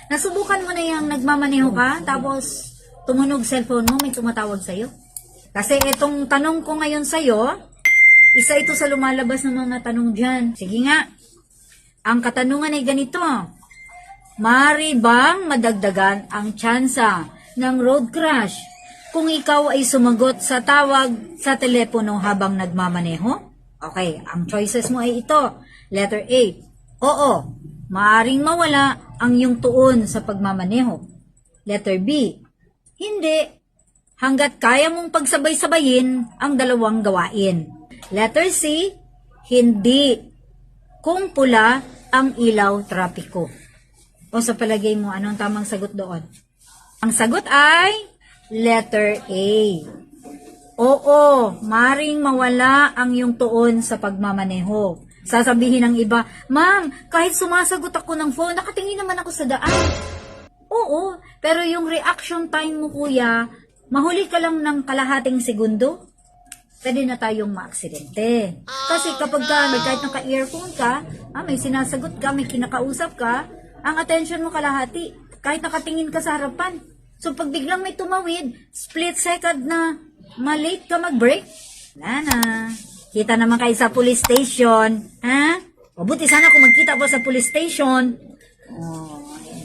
Nasubukan mo na yung nagmamaneho ka, tapos tumunog cellphone mo, may tumatawag sa'yo? Kasi itong tanong ko ngayon sa'yo, isa ito sa lumalabas ng mga tanong dyan. Sige nga, ang katanungan ay ganito. Maaari bang madagdagan ang tsansa ng road crash kung ikaw ay sumagot sa tawag sa telepono habang nagmamaneho? Okay, ang choices mo ay ito. Letter A, oo, maaring mawala ang iyong tuon sa pagmamaneho. Letter B, hindi, hanggat kaya mong pagsabay-sabayin ang dalawang gawain. Letter C, hindi, kung pula ang ilaw trapiko. O sa palagay mo, anong tamang sagot doon? Ang sagot ay letter A. Oo, maring mawala ang iyong tuon sa pagmamaneho. Sasabihin ng iba, Ma'am, kahit sumasagot ako ng phone, nakatingin naman ako sa daan. Oo, pero yung reaction time mo, kuya, mahuli ka lang ng kalahating segundo, pwede na tayong maaksidente. Kasi kapag kahit naka-earphone ka, may sinasagot ka, may kinakausap ka, ang attention mo kalahati, kahit nakatingin ka sa harapan. So pag biglang may tumawid, split second na malate ka mag-break, wala na. Kita naman kayo sa police station, ha? Mabuti sana kung magkita po sa police station. Oh.